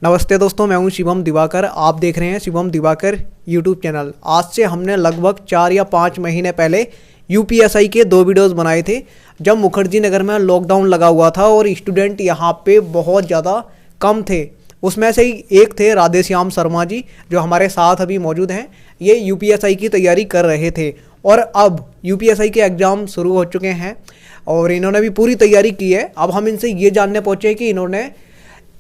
नमस्ते दोस्तों, मैं हूं शिवम दिवाकर। आप देख रहे हैं शिवम दिवाकर यूट्यूब चैनल। आज से हमने लगभग 4 या 5 महीने पहले यूपीएसआई के 2 वीडियोस बनाए थे, जब मुखर्जी नगर में लॉकडाउन लगा हुआ था और स्टूडेंट यहां पे बहुत ज़्यादा कम थे। उसमें से ही एक थे राधेश्याम शर्मा जी, जो हमारे साथ अभी मौजूद हैं। ये यूपीएसआई की तैयारी कर रहे थे और अब यूपीएसआई के एग्ज़ाम शुरू हो चुके हैं और इन्होंने भी पूरी तैयारी की है। अब हम इनसे ये जानने पहुँचे कि इन्होंने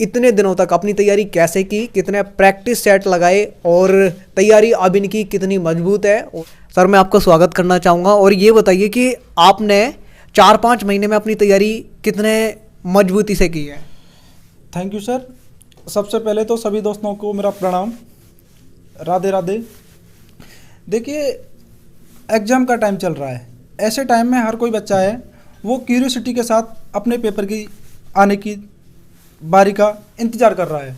इतने दिनों तक अपनी तैयारी कैसे की, कितने प्रैक्टिस सेट लगाए और तैयारी अब इनकी कितनी मजबूत है। सर, मैं आपका स्वागत करना चाहूँगा और ये बताइए कि आपने 4-5 महीने में अपनी तैयारी कितने मजबूती से की है। Thank you sir. सबसे पहले तो सभी दोस्तों को मेरा प्रणाम, राधे राधे। देखिए, एग्ज़ाम का टाइम चल रहा है। ऐसे टाइम में हर कोई बच्चा है वो क्यूरियोसिटी के साथ अपने पेपर की आने की बारी का इंतज़ार कर रहा है।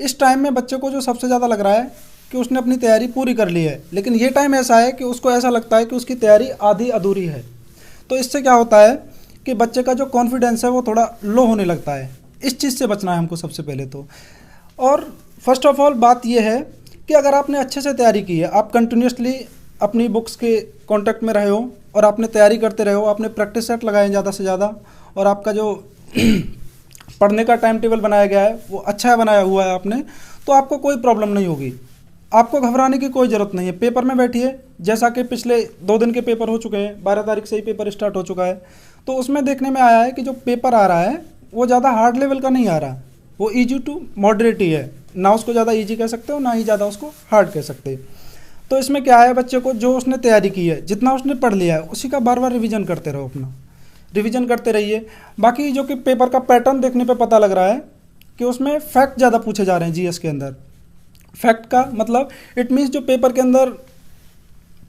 इस टाइम में बच्चे को जो सबसे ज़्यादा लग रहा है कि उसने अपनी तैयारी पूरी कर ली है, लेकिन ये टाइम ऐसा है कि उसको ऐसा लगता है कि उसकी तैयारी आधी अधूरी है। तो इससे क्या होता है कि बच्चे का जो कॉन्फिडेंस है वो थोड़ा लो होने लगता है। इस चीज़ से बचना है हमको सबसे पहले तो। और फर्स्ट ऑफ ऑल बात यह है कि अगर आपने अच्छे से तैयारी की है, आप कंटिन्यूसली अपनी बुक्स के कांटेक्ट में रहे हो और आपने तैयारी करते रहे हो, आपने प्रैक्टिस सेट लगाए ज़्यादा से ज़्यादा, और आपका जो पढ़ने का टाइम टेबल बनाया गया है वो अच्छा बनाया हुआ है आपने, तो आपको कोई प्रॉब्लम नहीं होगी। आपको घबराने की कोई ज़रूरत नहीं है। पेपर में बैठिए, जैसा कि पिछले 2 दिन के पेपर हो चुके हैं, 12 तारीख से ही पेपर स्टार्ट हो चुका है। तो उसमें देखने में आया है कि जो पेपर आ रहा है वो ज़्यादा हार्ड लेवल का नहीं आ रहा, वो ईजी टू मॉडरेट ही है। ना उसको ज़्यादा ईजी कह सकते हो, ना ही ज़्यादा उसको हार्ड कह सकते। तो इसमें क्या है, बच्चे को जो उसने तैयारी की है, जितना उसने पढ़ लिया है, उसी का बार बार रिविज़न करते रहो, अपना रिवीजन करते रहिए। बाकी जो कि पेपर का पैटर्न देखने पे पता लग रहा है कि उसमें फैक्ट ज़्यादा पूछे जा रहे हैं। जीएस के अंदर फैक्ट का मतलब इट मीन्स जो पेपर के अंदर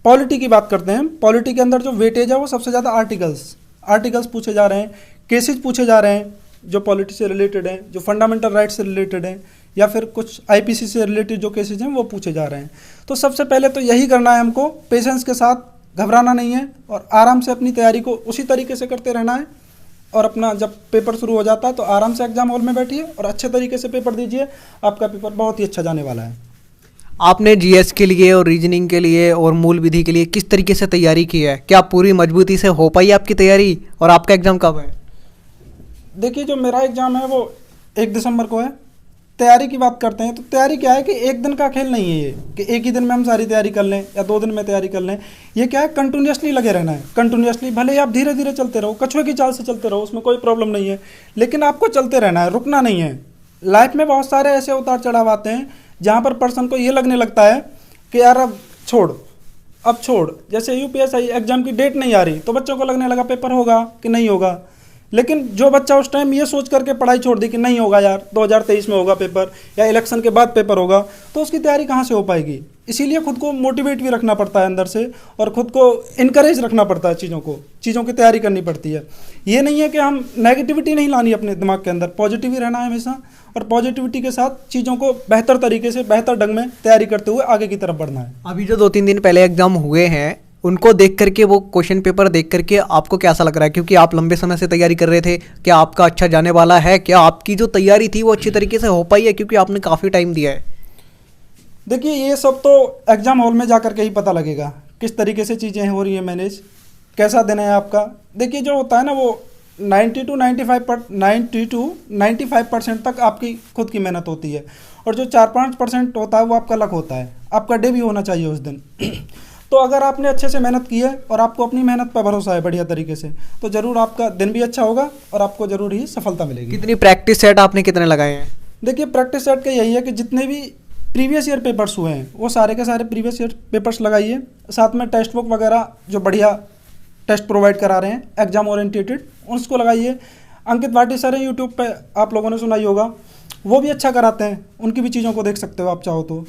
पॉलिटी की बात करते हैं, पॉलिटी के अंदर जो वेटेज है वो सबसे ज़्यादा आर्टिकल्स पूछे जा रहे हैं, केसेज पूछे जा रहे हैं जो पॉलिटी से रिलेटेड हैं, जो फंडामेंटल राइट से रिलेटेड हैं, या फिर कुछ आईपीसी से रिलेटेड जो केसेज हैं वो पूछे जा रहे हैं। तो सबसे पहले तो यही करना है हमको, पेशेंस के साथ, घबराना नहीं है और आराम से अपनी तैयारी को उसी तरीके से करते रहना है। और अपना जब पेपर शुरू हो जाता है तो आराम से एग्जाम हॉल में बैठिए और अच्छे तरीके से पेपर दीजिए। आपका पेपर बहुत ही अच्छा जाने वाला है। आपने जीएस के लिए और रीजनिंग के लिए और मूल विधि के लिए किस तरीके से तैयारी की है? क्या पूरी मजबूती से हो पाई आपकी तैयारी और आपका एग्ज़ाम कब है? देखिए, जो मेरा एग्ज़ाम है वो 1 दिसंबर को है। तैयारी की बात करते हैं तो तैयारी क्या है कि एक दिन का खेल नहीं है ये कि एक ही दिन में हम सारी तैयारी कर लें या 2 दिन में तैयारी कर लें। ये क्या है, कंटिन्यूसली लगे रहना है। कंटिन्यूसली भले ही आप धीरे धीरे चलते रहो, कछुए की चाल से चलते रहो, उसमें कोई प्रॉब्लम नहीं है, लेकिन आपको चलते रहना है, रुकना नहीं है। लाइफ में बहुत सारे ऐसे उतार चढ़ाव आते हैं जहाँ पर पर्सन को ये लगने लगता है कि यार अब छोड़। जैसे यूपीएसआई एग्जाम की डेट नहीं आ रही तो बच्चों को लगने लगा पेपर होगा कि नहीं होगा। लेकिन जो बच्चा उस टाइम ये सोच करके पढ़ाई छोड़ दी कि नहीं होगा यार, 2023 में होगा पेपर या इलेक्शन के बाद पेपर होगा, तो उसकी तैयारी कहाँ से हो पाएगी। इसीलिए खुद को मोटिवेट भी रखना पड़ता है अंदर से और खुद को इनकरेज रखना पड़ता है, चीज़ों की तैयारी करनी पड़ती है। ये नहीं है कि हम नेगेटिविटी नहीं लानी अपने दिमाग के अंदर, पॉजिटिव ही रहना है हमेशा और पॉजिटिविटी के साथ चीज़ों को बेहतर तरीके से, बेहतर ढंग में तैयारी करते हुए आगे की तरफ बढ़ना है। अभी जो 2-3 दिन पहले एग्जाम हुए हैं, उनको देख करके, वो क्वेश्चन पेपर देख करके आपको कैसा लग रहा है? क्योंकि आप लंबे समय से तैयारी कर रहे थे, क्या आपका अच्छा जाने वाला है? क्या आपकी जो तैयारी थी वो अच्छी तरीके से हो पाई है? क्योंकि आपने काफ़ी टाइम दिया है। देखिए, ये सब तो एग्ज़ाम हॉल में जा कर के ही पता लगेगा किस तरीके से चीज़ें हो रही हैं मैनेज, कैसा दिन है आपका। देखिए, जो होता है ना वो 90 to 95% तक आपकी खुद की मेहनत होती है और जो 4-5% होता है वो आपका लक होता है। आपका डे भी होना चाहिए उस दिन। तो अगर आपने अच्छे से मेहनत की है और आपको अपनी मेहनत पर भरोसा है बढ़िया तरीके से, तो ज़रूर आपका दिन भी अच्छा होगा और आपको ज़रूर ही सफलता मिलेगी। कितनी प्रैक्टिस सेट आपने कितने लगाए हैं? देखिए, प्रैक्टिस सेट का यही है कि जितने भी प्रीवियस ईयर पेपर्स हुए हैं वो सारे के सारे प्रीवियस ईयर पेपर्स लगाइए। साथ में टेक्स्ट बुक वगैरह जो बढ़िया टेस्ट प्रोवाइड करा रहे हैं एग्जाम ओरिएंटेटेड, उसको लगाइए। अंकित भाटी सर हैं यूट्यूब पे, आप लोगों ने सुना ही होगा, वो भी अच्छा कराते हैं, उनकी भी चीज़ों को देख सकते हो आप चाहो तो।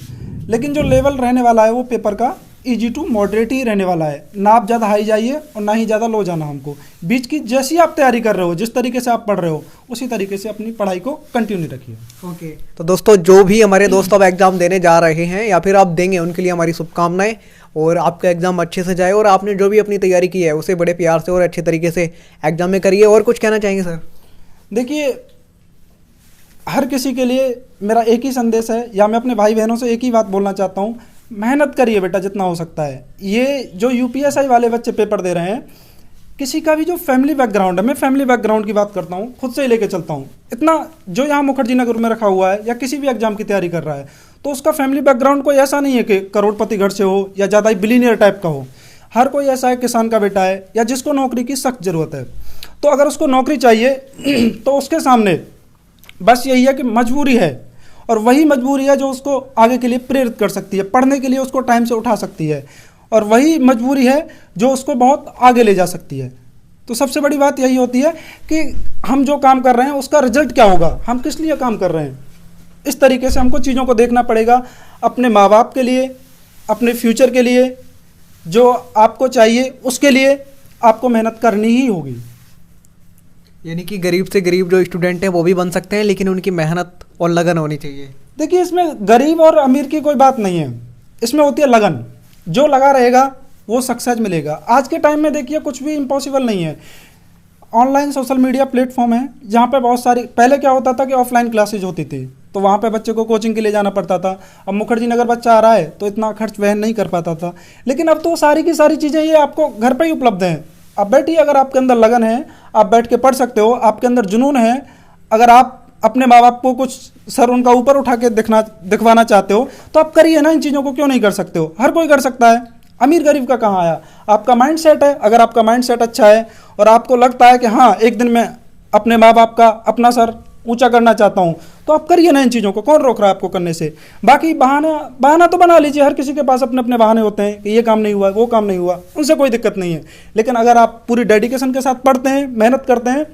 लेकिन जो लेवल रहने वाला है वो पेपर का ईजी टू मॉडरेट ही रहने वाला है। ना आप ज़्यादा हाई जाइए और ना ही ज़्यादा लो जाना हमको। बीच की जैसी आप तैयारी कर रहे हो, जिस तरीके से आप पढ़ रहे हो, उसी तरीके से अपनी पढ़ाई को कंटिन्यू रखिए। ओके। तो दोस्तों, जो भी हमारे दोस्त अब एग्ज़ाम देने जा रहे हैं या फिर आप देंगे, उनके लिए हमारी शुभकामनाएं और आपका एग्ज़ाम अच्छे से जाए और आपने जो भी अपनी तैयारी की है उसे बड़े प्यार से और अच्छे तरीके से एग्ज़ाम में करिए। और कुछ कहना चाहेंगे सर? देखिए, हर किसी के लिए मेरा एक ही संदेश है, या मैं अपने भाई बहनों से एक ही बात बोलना चाहता हूँ, मेहनत करिए बेटा जितना हो सकता है। ये जो यूपीएसआई वाले बच्चे पेपर दे रहे हैं, किसी का भी जो फैमिली बैकग्राउंड है, मैं फैमिली बैकग्राउंड की बात करता हूँ, खुद से ही लेके चलता हूँ, इतना जो यहाँ मुखर्जी नगर में रखा हुआ है या किसी भी एग्जाम की तैयारी कर रहा है, तो उसका फैमिली बैकग्राउंड कोई ऐसा नहीं है कि करोड़पति घर से हो या ज़्यादा ही बिलीनियर टाइप का हो। हर कोई ऐसा है, किसान का बेटा है या जिसको नौकरी की सख्त ज़रूरत है। तो अगर उसको नौकरी चाहिए तो उसके सामने बस यही है कि मजबूरी है, और वही मजबूरी है जो उसको आगे के लिए प्रेरित कर सकती है, पढ़ने के लिए उसको टाइम से उठा सकती है, और वही मजबूरी है जो उसको बहुत आगे ले जा सकती है। तो सबसे बड़ी बात यही होती है कि हम जो काम कर रहे हैं उसका रिजल्ट क्या होगा, हम किस लिए काम कर रहे हैं। इस तरीके से हमको चीज़ों को देखना पड़ेगा, अपने माँ बाप के लिए, अपने फ्यूचर के लिए, जो आपको चाहिए उसके लिए आपको मेहनत करनी ही होगी। यानी कि गरीब से गरीब जो स्टूडेंट हैं वो भी बन सकते हैं, लेकिन उनकी मेहनत और लगन होनी चाहिए। देखिए, इसमें गरीब और अमीर की कोई बात नहीं है, इसमें होती है लगन। जो लगा रहेगा वो सक्सेस मिलेगा। आज के टाइम में देखिए कुछ भी इम्पॉसिबल नहीं है। ऑनलाइन सोशल मीडिया प्लेटफॉर्म है जहाँ पे बहुत सारी, पहले क्या होता था कि ऑफलाइन क्लासेज होती थी तो वहाँ पे बच्चे को कोचिंग के लिए जाना पड़ता था। अब मुखर्जी नगर बच्चा आ रहा है तो इतना खर्च वहन नहीं कर पाता था, लेकिन अब तो सारी की सारी चीज़ें ये आपको घर पर ही उपलब्ध हैं। अब बैठिए, अगर आपके अंदर लगन है आप बैठ के पढ़ सकते हो, आपके अंदर जुनून है, अगर आप अपने माँ बाप को कुछ सर उनका ऊपर उठा के दिखवाना चाहते हो तो आप करिए ना, इन चीज़ों को क्यों नहीं कर सकते हो। हर कोई कर सकता है, अमीर गरीब का कहाँ आया, आपका माइंड सेट है। अगर आपका माइंड सेट अच्छा है और आपको लगता है कि हाँ एक दिन मैं अपने माँ बाप का, अपना सर ऊंचा करना चाहता हूँ, तो आप करिए ना इन चीज़ों को, कौन रोक रहा है आपको करने से। बाकी बहाना तो बना लीजिए, हर किसी के पास अपने अपने बहाने होते हैं कि ये काम नहीं हुआ, वो काम नहीं हुआ, उनसे कोई दिक्कत नहीं है। लेकिन अगर आप पूरी डेडिकेशन के साथ पढ़ते हैं, मेहनत करते हैं,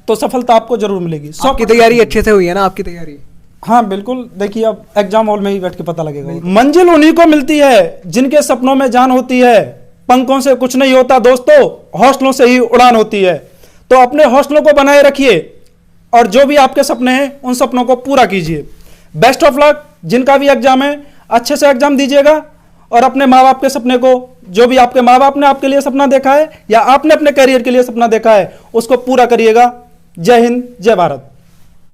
तो सफलता आपको जरूर मिलेगी। आपकी तैयारी अच्छे से हुई है ना? आपकी तैयारी? हाँ बिल्कुल, देखिए अब एग्जाम हॉल में ही बैठ के पता लगेगा। मंजिल उन्हीं को मिलती है जिनके सपनों में जान होती है, पंखों से कुछ नहीं होता दोस्तों, हौसलों से ही उड़ान होती है। तो अपने हौसलों को बनाए रखिए और जो भी आपके सपने हैं उन सपनों को पूरा कीजिए। Best of luck. जिनका भी एग्जाम है अच्छे से एग्जाम दीजिएगा और अपने माँ बाप के सपने को, जो भी आपके माँ बाप ने आपके लिए सपना देखा है या आपने अपने करियर के लिए सपना देखा है, उसको पूरा करिएगा। जय हिंद, जय भारत।